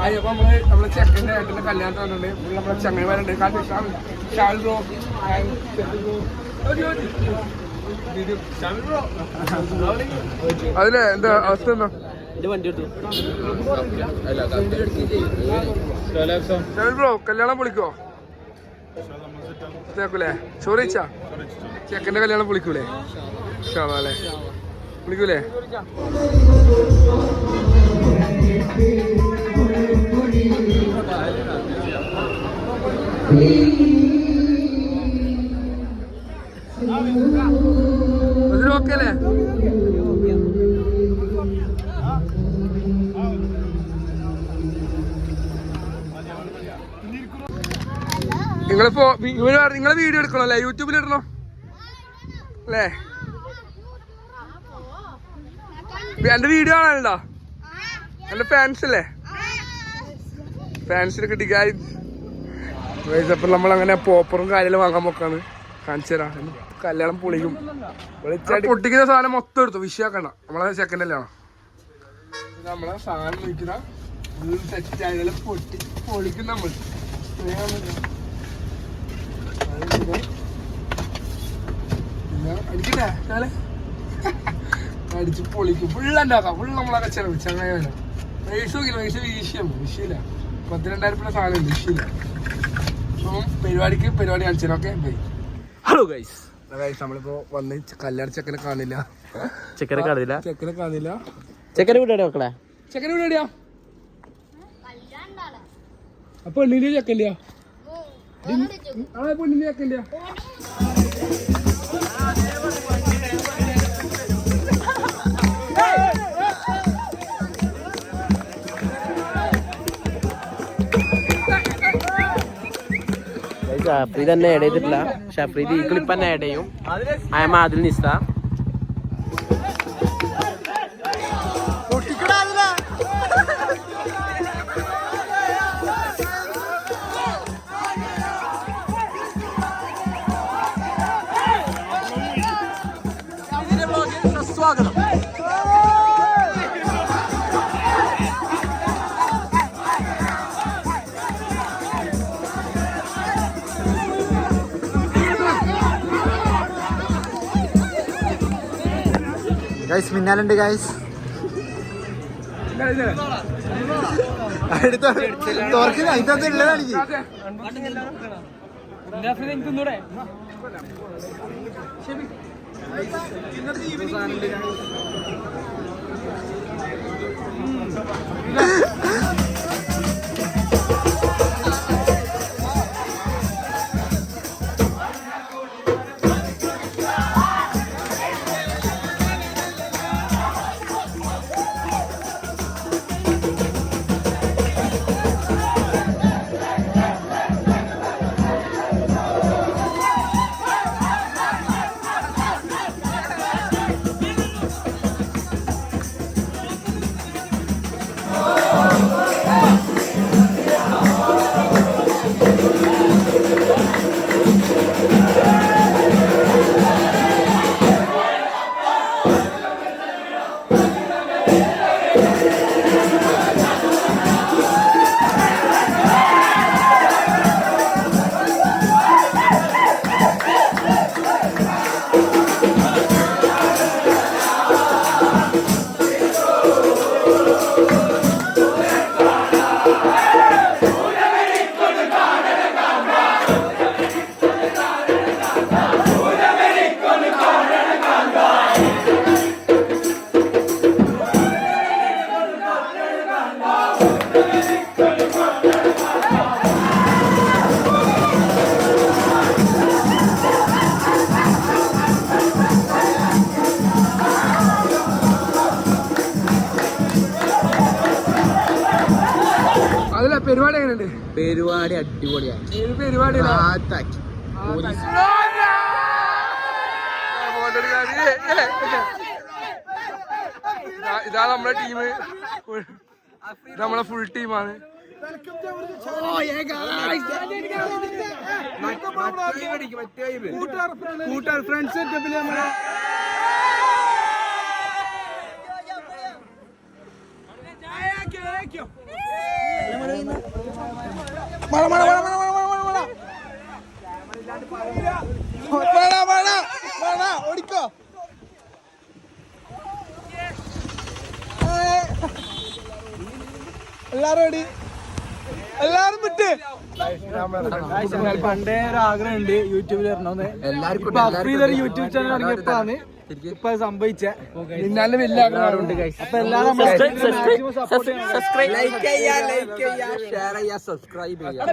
അപ്പൊ നമ്മളെ ചെക്കൻ്റെ ഏട്ടൻ്റെ കല്യാണത്തിന് വന്നിട്ടുണ്ട്. നമ്മളെ ചങ്ങന്മാരുണ്ട്. ഷാൽ ബ്രോ അതിലെ എന്താ അവസ്ഥ എന്താ? ബ്രോ കല്യാണം വിളിക്കോ? ല്ലേ ചോറിച്ചാ ചെക്കൻ്റെ കല്യാണം വിളിക്കൂലേ? അല്ലേ വിളിക്കൂലേ? അതിനോക്കല്ലേ? നിങ്ങളിപ്പോ നിങ്ങളെ വീഡിയോ എടുക്കണോ അല്ലേ? യൂട്യൂബിൽ ഇടണോ അല്ലേ? എന്റെ വീഡിയോ കാണാനുണ്ടോ? എന്റെ ഫാൻസ് അല്ലേ? ഫാൻസിനെ കിട്ടിക്കാ. അപ്പൊ നമ്മളങ്ങനെ പോപ്പറും കാര്യങ്ങളും വാങ്ങാൻ പോക്കാണ്. കാണിച്ചു തരാം. കല്യാണം പൊളിക്കും. പൊട്ടിക്കുന്ന സാധനം മൊത്തം എടുത്തു. വിഷയാക്കണ്ട. നമ്മളെ സെക്കൻഡ് അല്ലാണ് നമ്മളെ സാധനം വിളിക്കുന്ന സെറ്റ് ആയാലും പൊളിക്കും നമ്മൾ. അടിക്കണ്ടേ അടിച്ച് പൊളിക്കും. ഫുള്ളുണ്ടാക്കാം. ഫുള്ള് നമ്മളൊക്കെ ചെലവ് ചങ്ങായാലും പൈസ നോക്കില്ല. പൈസ വിഷയമില്ല. 12,000 സാധനം വിഷയമില്ല. അപ്പം പരിപാടി കാണിച്ചു. Okay bye. ഹലോ ഗൈസ് നമ്മളിപ്പോ വന്ന് കല്യാണ ചെക്കനെ കാണില്ല. ചെക്കനെ വീടാ അപ്പൊ പെണ്ണിന്റെ ചെക്കൻ്റെയാ? പെണ്ണിന്റെ ചെക്കൻ്റെയാ? ഷാഫ്രീദ് തന്നെ ആഡ് ചെയ്തിട്ടില്ല. ഷാഫ്രീദ് ഈ ക്ലിപ്പ് തന്നെ ആഡ് ചെയ്യും. അയമ്മ അതിൽ നിസ്ത സ്വാഗതം. ഗൈസ് മിന്നാലുണ്ട് ഗൈസ്. തുറക്കുന്ന ഇതൊക്കെ ഉള്ളതാണെങ്കിൽ പരിപാടി എങ്ങനെയുണ്ട്? പരിപാടി അടിപൊളിയാണ്. പരിപാടി ഇതാ നമ്മളെ ടീം. ഇത് നമ്മളെ ഫുൾ ടീമാണ്. കൂട്ടാർ ഫ്രണ്ട്സ് സെറ്റപ്പില് നമ്മളെ മഴ മഴ മഴ മഴ മഴ മഴ മഴ മഴ മഴ മഴ ഓടിക്കോ എല്ലാരും ഓടി എല്ലാരും വിട്ട് പണ്ടേ ഒരു ആഗ്രഹം ഉണ്ട് യൂട്യൂബിൽ വരണമെന്ന്. യൂട്യൂബ് ചാനൽ തുടങ്ങിയപ്പോഴാണ് ഇപ്പൊ സംഭവിച്ചേ. പിന്നാലെ വലിയ ആഗ്രഹമുണ്ട്. അപ്പൊ എല്ലാരും സബ്സ്ക്രൈബ് സപ്പോർട്ട് ചെയ്യണം. ലൈക്ക് ചെയ്യാ ഷെയർ ചെയ്യാ സബ്സ്ക്രൈബ് ചെയ്യാ